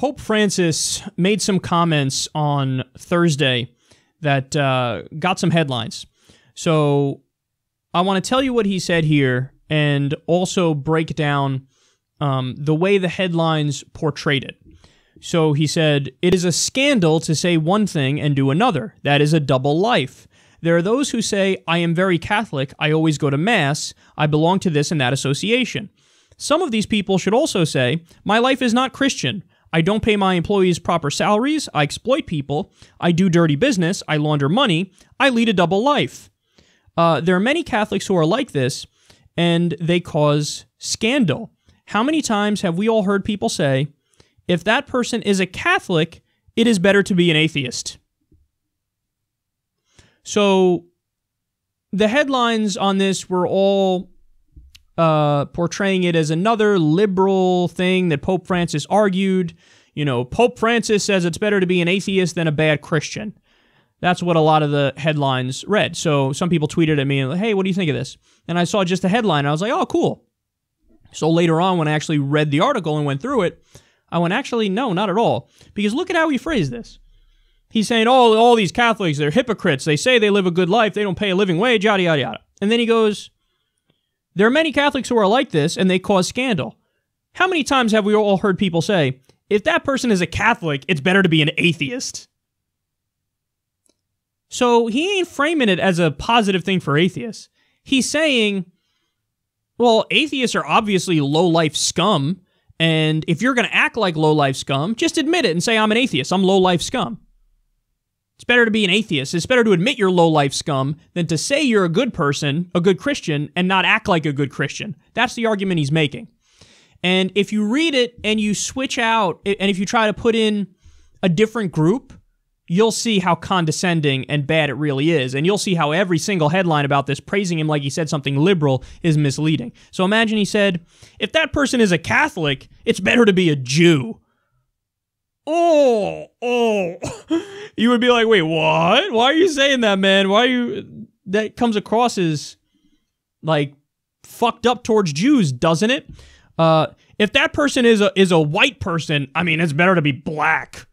Pope Francis made some comments on Thursday that got some headlines. So I want to tell you what he said here and also break down the way the headlines portrayed it. So he said, "It is a scandal to say one thing and do another. That is a double life. There are those who say, I am very Catholic, I always go to Mass, I belong to this and that association. Some of these people should also say, my life is not Christian. I don't pay my employees proper salaries, I exploit people, I do dirty business, I launder money, I lead a double life. There are many Catholics who are like this, and they cause scandal. How many times have we all heard people say, if that person is a Catholic, it is better to be an atheist?" So the headlines on this were all portraying it as another liberal thing that Pope Francis argued. You know, Pope Francis says it's better to be an atheist than a bad Christian. That's what a lot of the headlines read. So some people tweeted at me, and hey, what do you think of this? And I saw just the headline, and I was like, oh, cool. So later on, when I actually read the article and went through it, I went, actually, no, not at all. Because look at how he phrased this. He's saying, oh, all these Catholics, they're hypocrites. They say they live a good life. They don't pay a living wage, yada, yada, yada. And then he goes, there are many Catholics who are like this, and they cause scandal. How many times have we all heard people say, if that person is a Catholic, it's better to be an atheist? So he ain't framing it as a positive thing for atheists. He's saying, well, atheists are obviously low-life scum, and if you're going to act like low-life scum, just admit it and say, I'm an atheist, I'm low-life scum. It's better to be an atheist. It's better to admit you're low-life scum than to say you're a good person, a good Christian, and not act like a good Christian. That's the argument he's making. And if you read it and you switch out, and if you try to put in a different group, you'll see how condescending and bad it really is. And you'll see how every single headline about this, praising him like he said something liberal, is misleading. So imagine he said, if that person is a Catholic, it's better to be a Jew. Oh, you would be like, wait, what? Why are you saying that, man? Why are you... That comes across as, like, fucked up towards Jews, doesn't it? If that person is a white person, I mean, it's better to be black.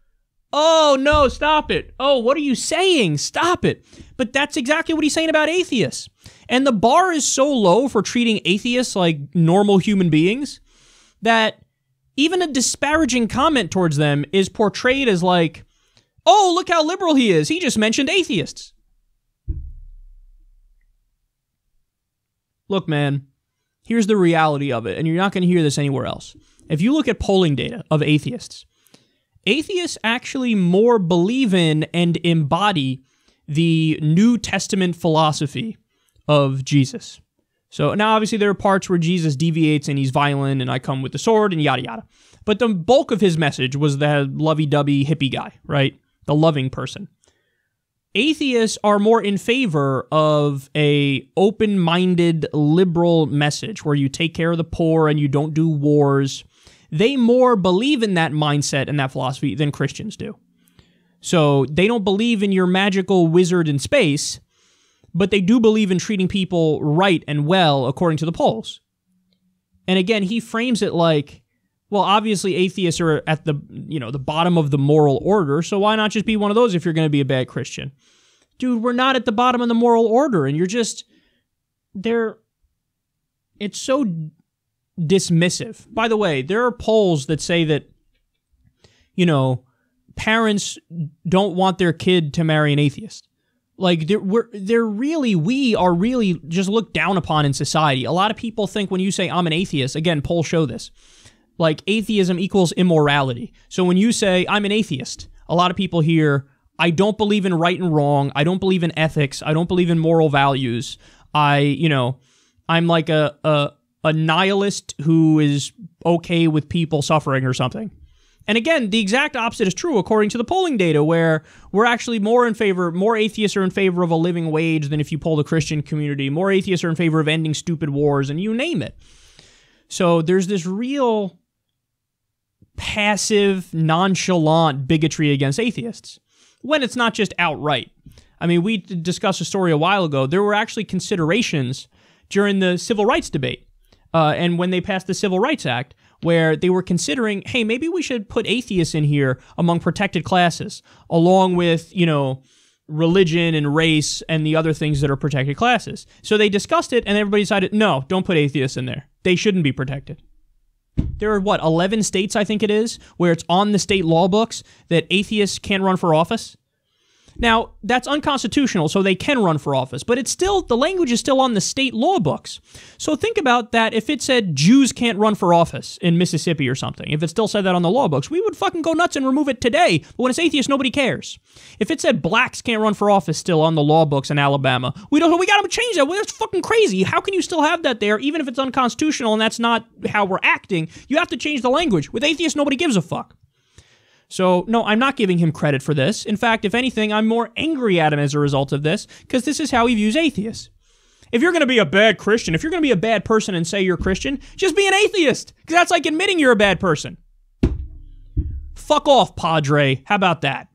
Oh, no, stop it. Oh, what are you saying? Stop it. But that's exactly what he's saying about atheists. And the bar is so low for treating atheists like normal human beings that even a disparaging comment towards them is portrayed as like, oh, look how liberal he is. He just mentioned atheists. Look, man, here's the reality of it, and you're not going to hear this anywhere else. If you look at polling data of atheists, atheists actually more believe in and embody the New Testament philosophy of Jesus. So now obviously there are parts where Jesus deviates and he's violent and I come with the sword and yada yada. But the bulk of his message was the lovey-dovey hippie guy, right? The loving person. Atheists are more in favor of a open-minded liberal message where you take care of the poor and you don't do wars. They more believe in that mindset and that philosophy than Christians do. So they don't believe in your magical wizard in space, but they do believe in treating people right and well according to the polls. And again, he frames it like, well, obviously atheists are at the, the bottom of the moral order, so why not just be one of those if you're going to be a bad Christian? Dude, we're not at the bottom of the moral order, and you're just, it's so dismissive. By the way, there are polls that say that, parents don't want their kid to marry an atheist. Like, we are really just looked down upon in society. A lot of people think when you say, I'm an atheist, again, polls show this, like atheism equals immorality. So when you say, I'm an atheist, a lot of people hear, I don't believe in right and wrong, I don't believe in ethics, I don't believe in moral values, I'm like a nihilist who is okay with people suffering or something. And again, the exact opposite is true according to the polling data, where we're actually more atheists are in favor of a living wage than if you poll the Christian community. More atheists are in favor of ending stupid wars, and you name it. So there's this real passive, nonchalant bigotry against atheists, when it's not just outright. I mean, we discussed a story a while ago. There were actually considerations during the civil rights debate, and when they passed the Civil Rights Act, where they were considering, hey, maybe we should put atheists in here among protected classes, along with, religion and race and the other things that are protected classes. So they discussed it, and everybody decided, no, don't put atheists in there. They shouldn't be protected. There are, 11 states, I think it is, where it's on the state law books that atheists can't run for office. Now, that's unconstitutional, so they can run for office, but it's still, the language is still on the state law books. So think about that. If it said Jews can't run for office in Mississippi or something, if it still said that on the law books, we would fucking go nuts and remove it today. But when it's atheist, nobody cares. If it said blacks can't run for office still on the law books in Alabama, we got to change that. Well, that's fucking crazy. How can you still have that there, even if it's unconstitutional and that's not how we're acting? You have to change the language. With atheists, nobody gives a fuck. So, no, I'm not giving him credit for this. In fact, if anything, I'm more angry at him as a result of this, because this is how he views atheists. If you're going to be a bad Christian, if you're going to be a bad person and say you're Christian, just be an atheist, because that's like admitting you're a bad person. Fuck off, Padre. How about that?